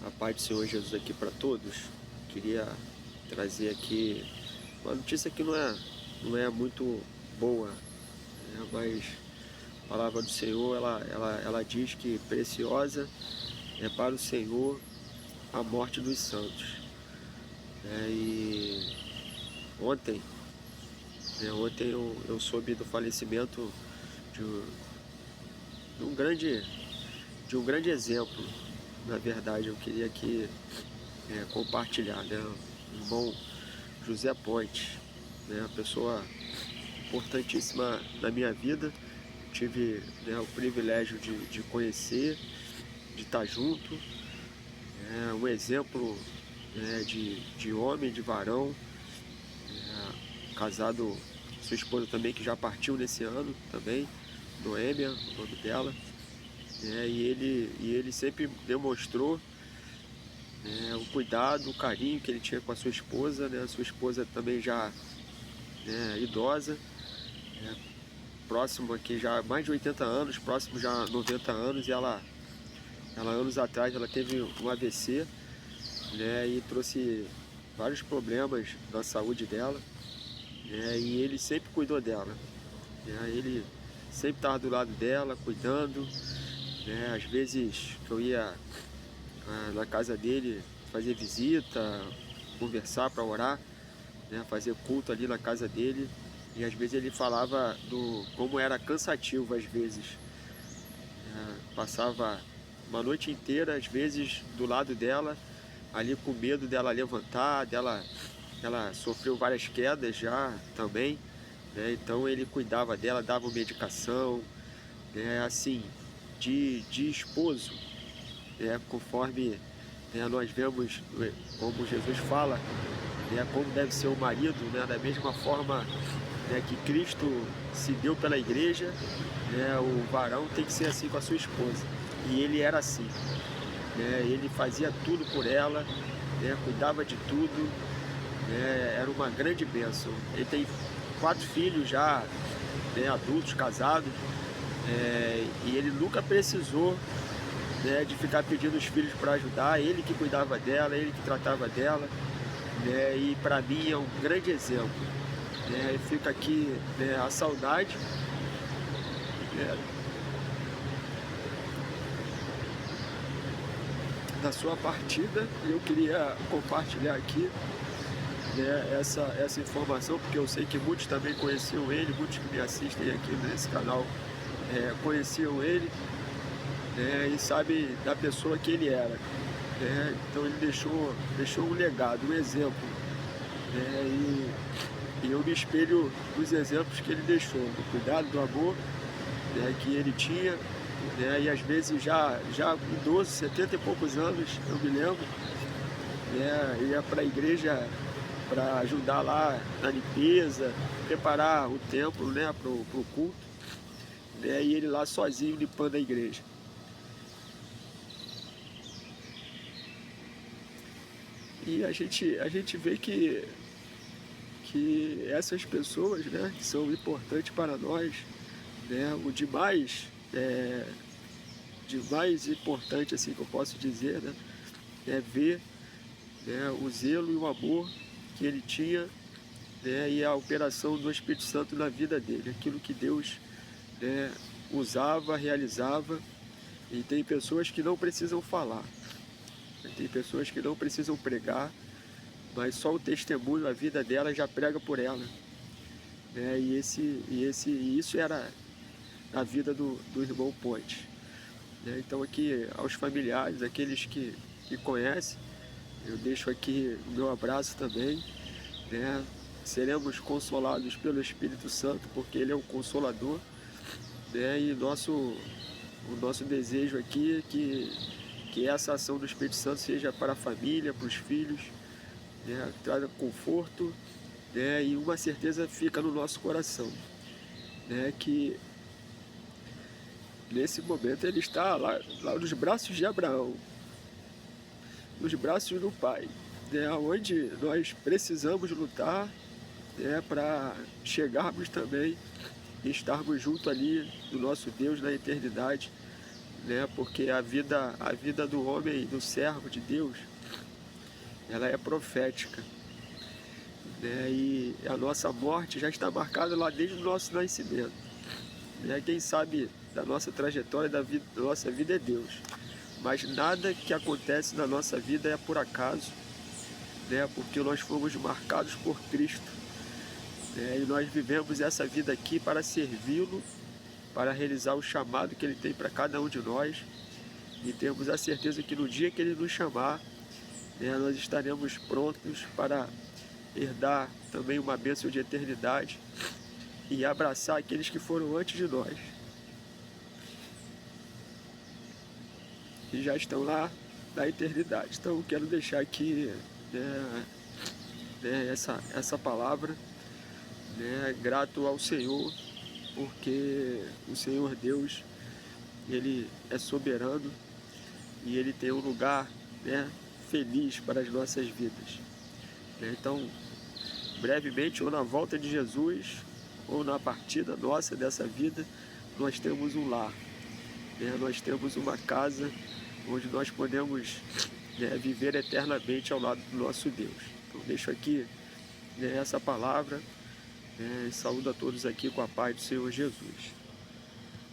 A paz do Senhor Jesus aqui para todos. Queria trazer aqui uma notícia que não é muito boa, né? Mas a palavra do Senhor, ela diz que preciosa é para o Senhor a morte dos santos, né? E ontem, ontem eu soube do falecimento de, um de um grande, de um grande exemplo. Na verdade, eu queria aqui compartilhar, né? O irmão José Ponte, né? Uma pessoa importantíssima na minha vida. Tive, né, o privilégio de conhecer, de estar junto, um exemplo, né, de homem, de varão, casado, sua esposa também que já partiu nesse ano também, Noêmia, o nome dela, né? E ele sempre demonstrou, o cuidado, o carinho que ele tinha com a sua esposa, né? A sua esposa também já, né, idosa, né, próximo aqui já mais de 80 anos, próximo já a 90 anos, e ela anos atrás ela teve um AVC, né, e trouxe vários problemas na saúde dela, né, e ele sempre cuidou dela, né, ele sempre estava do lado dela, cuidando, né, às vezes que eu ia na casa dele fazer visita, conversar para orar, né, fazer culto ali na casa dele, e às vezes ele falava do como era cansativo às vezes, passava uma noite inteira às vezes do lado dela, ali com medo dela levantar, ela sofreu várias quedas já também, né? Então ele cuidava dela, dava medicação, né? Assim, de esposo, né? Conforme, né, nós vemos, como Jesus fala, né, como deve ser o marido, né, da mesma forma, né, que Cristo se deu pela igreja, né, o varão tem que ser assim com a sua esposa. E ele era assim, né, ele fazia tudo por ela, né, cuidava de tudo, né, era uma grande bênção. Ele tem 4 filhos já, né, adultos, casados, e ele nunca precisou, né, de ficar pedindo os filhos para ajudar, ele que cuidava dela, ele que tratava dela, né, e para mim é um grande exemplo, né, e fica aqui, né, a saudade, né, da sua partida, e eu queria compartilhar aqui, né, essa informação, porque eu sei que muitos também conheciam ele, muitos que me assistem aqui nesse canal conheciam ele, né, e sabem da pessoa que ele era, né? Então ele deixou um legado, um exemplo, né, e eu me espelho nos exemplos que ele deixou, do cuidado, do amor, né, que ele tinha, né, e às vezes já idoso, 70 e poucos anos, eu me lembro, né, ia para a igreja para ajudar lá na limpeza, preparar o templo, né, para o culto, né, e ele lá sozinho limpando a igreja. E a gente vê que essas pessoas, né, que são importantes para nós, né, de mais importante, assim, que eu posso dizer, né, é ver, né, o zelo e o amor que ele tinha, né, e a operação do Espírito Santo na vida dele, aquilo que Deus, né, usava, realizava. E tem pessoas que não precisam falar, tem pessoas que não precisam pregar, mas só o testemunho, a vida dela já prega por ela, né? E isso era a vida do irmão Ponte, né? Então aqui aos familiares, aqueles que conhecem, eu deixo aqui o meu abraço também, né? Seremos consolados pelo Espírito Santo, porque ele é o Consolador, né? E o nosso desejo aqui é que essa ação do Espírito Santo seja para a família, para os filhos, né? Traga conforto, né? E uma certeza fica no nosso coração, né? Que nesse momento ele está lá nos braços de Abraão, nos braços do Pai, né? Onde nós precisamos lutar, né? Para chegarmos também e estarmos junto ali do nosso Deus na eternidade, né? Porque a vida do homem, do servo de Deus, ela é profética, né? E a nossa morte já está marcada lá desde o nosso nascimento, né? Quem sabe da nossa trajetória, da nossa vida é Deus, mas nada que acontece na nossa vida é por acaso, né? Porque nós fomos marcados por Cristo, né? E nós vivemos essa vida aqui para servi-lo, para realizar o chamado que Ele tem para cada um de nós, e temos a certeza que no dia que Ele nos chamar, né, nós estaremos prontos para herdar também uma bênção de eternidade e abraçar aqueles que foram antes de nós, que já estão lá na eternidade. Então quero deixar aqui, essa palavra, né, grato ao Senhor, porque o Senhor Deus, Ele é soberano e Ele tem um lugar, né, feliz para as nossas vidas, né? Então, brevemente, ou na volta de Jesus, ou na partida nossa dessa vida, nós temos um lar, né? Nós temos uma casa onde nós podemos, né, viver eternamente ao lado do nosso Deus. Então deixo aqui, né, essa palavra, né, e saúdo a todos aqui com a paz do Senhor Jesus.